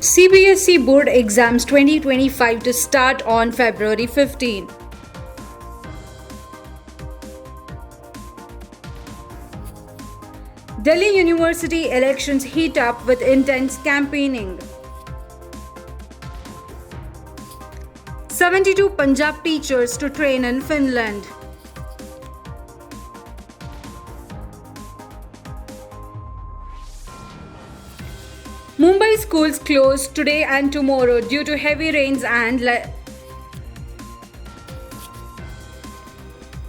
CBSE Board Exams 2025 to start on February 15. Delhi University elections heat up with intense campaigning. 72 Punjab teachers to train in Finland. Mumbai schools closed today and tomorrow due to heavy rains and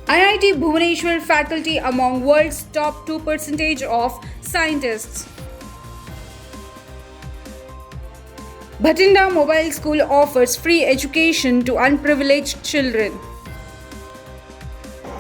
IIT Bhubaneswar faculty among world's top 2% of scientists. Bhatinda Mobile School offers free education to unprivileged children.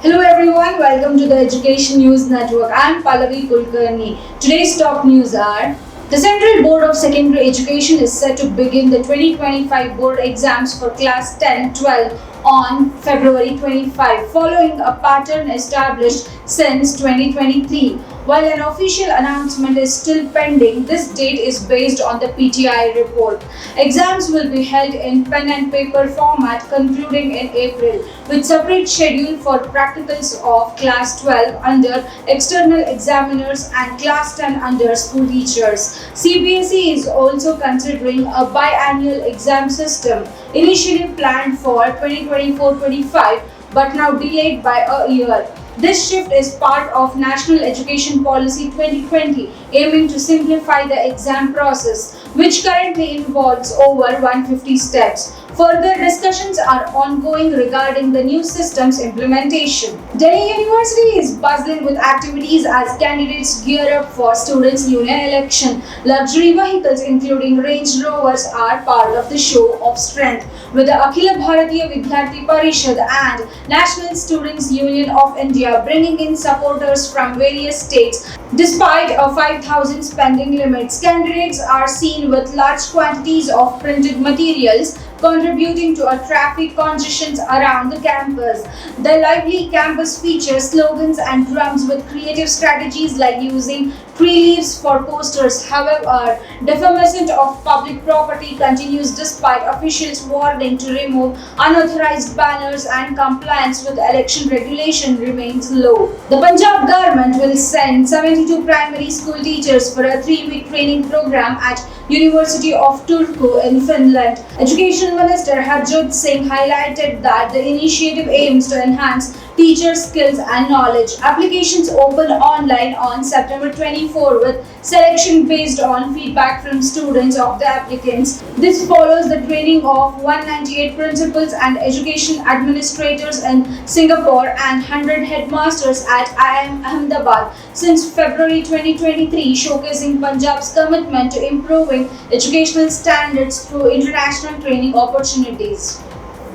Hello everyone, welcome to the Education News Network. I am Pallavi Kulkarni. Today's top news are: the Central Board of Secondary Education is set to begin the 2025 board exams for class 10-12 on February 25, following a pattern established since 2023. While an official announcement is still pending, this date is based on the PTI report. Exams will be held in pen and paper format concluding in April, with separate schedule for practicals of class 12 under external examiners and class 10 under school teachers. CBSE is also considering a biannual exam system, initially planned for 2024-25 but now delayed by a year. This shift is part of National Education Policy 2020, aiming to simplify the exam process, which currently involves over 150 steps. Further discussions are ongoing regarding the new system's implementation. Delhi University is bustling with activities as candidates gear up for Students' Union election. Luxury vehicles including Range Rovers are part of the show of strength, with the Akhila Bharatiya Vidyarthi Parishad and National Students' Union of India bringing in supporters from various states. Despite a 5,000 spending limits, candidates are seen with large quantities of printed materials, contributing to a traffic congestion around the campus. The lively campus features slogans and drums with creative strategies like using tree leaves for posters. However, defamation of public property continues despite officials warning to remove unauthorized banners, and compliance with election regulation remains low. The Punjab government will send 72 primary school teachers for a 3-week training program at University of Turku in Finland. Education Minister Harjot Singh highlighted that the initiative aims to enhance teacher skills and knowledge. Applications open online on September 24 with selection based on feedback from students of the applicants. This follows the training of 198 principals and education administrators in Singapore and 100 headmasters at IIM Ahmedabad since February 2023, showcasing Punjab's commitment to improving educational standards through international training opportunities.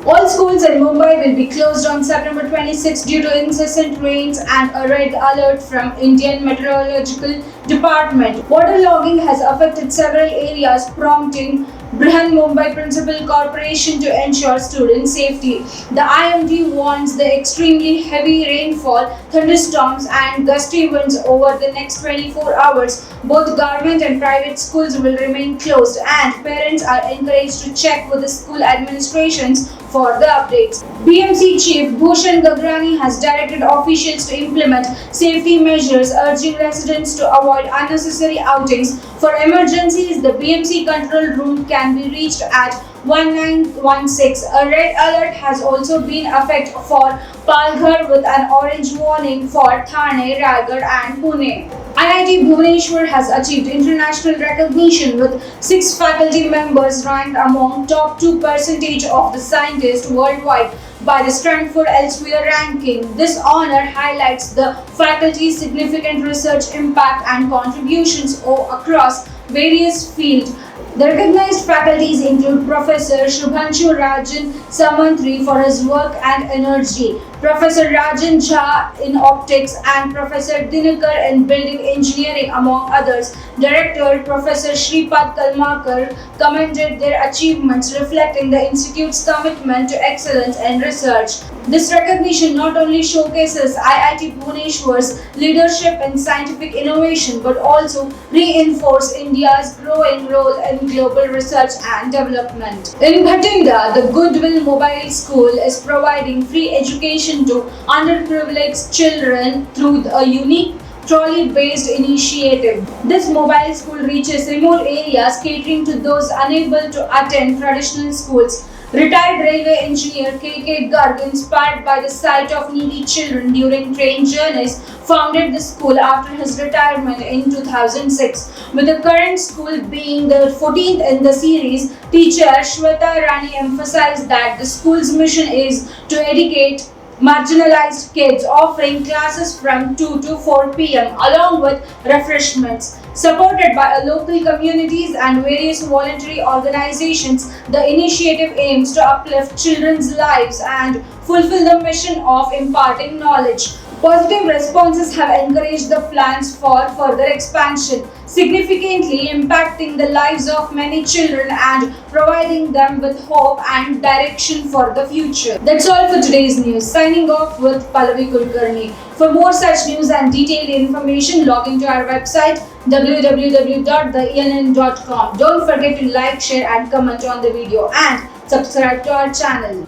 All schools in Mumbai will be closed on September 26 due to incessant rains and a red alert from Indian Meteorological Department. Waterlogging has affected several areas, prompting Brihan Mumbai Municipal Corporation to ensure student safety. The IMD warns the extremely heavy rainfall, thunderstorms and gusty winds over the next 24 hours. Both government and private schools will remain closed, and parents are encouraged to check with the school administrations for the updates. BMC Chief Bhushan Gagrani has directed officials to implement safety measures, urging residents to avoid unnecessary outings. For emergencies, the BMC control room can be reached at 1916. A red alert has also been effective for Palghar with an orange warning for Thane, Raigad and Pune. IIT Bhubaneswar has achieved international recognition with 6 faculty members ranked among top 2% of the scientists worldwide by the Stanford Elsewhere ranking. This honor highlights the faculty's significant research impact and contributions across various fields. The recognized faculties include Professor Shubhanshu Rajan Samantri for his work and energy, Professor Rajan Jha in optics, and Professor Dinakar in building engineering, among others. Director Professor Shripad Kalmakar commended their achievements, reflecting the institute's commitment to excellence in research. This recognition not only showcases IIT Bhubaneswar's leadership in scientific innovation but also reinforces India's growing role in global research and development. In Bhatinda, the Goodwill Mobile School is providing free education to underprivileged children through a unique trolley-based initiative. This mobile school reaches remote areas, catering to those unable to attend traditional schools. Retired railway engineer K.K. Garg, inspired by the sight of needy children during train journeys, founded the school after his retirement in 2006. With the current school being the 14th in the series, teacher Shweta Rani emphasized that the school's mission is to educate marginalized kids, offering classes from 2 to 4 p.m. along with refreshments. Supported by local communities and various voluntary organizations, the initiative aims to uplift children's lives and fulfill the mission of imparting knowledge. Positive responses have encouraged the plans for further expansion, significantly impacting the lives of many children and providing them with hope and direction for the future. That's all for today's news. Signing off with Pallavi Kulkarni. For more such news and detailed information, log into our website www.theENN.com. Don't forget to like, share and comment on the video and subscribe to our channel.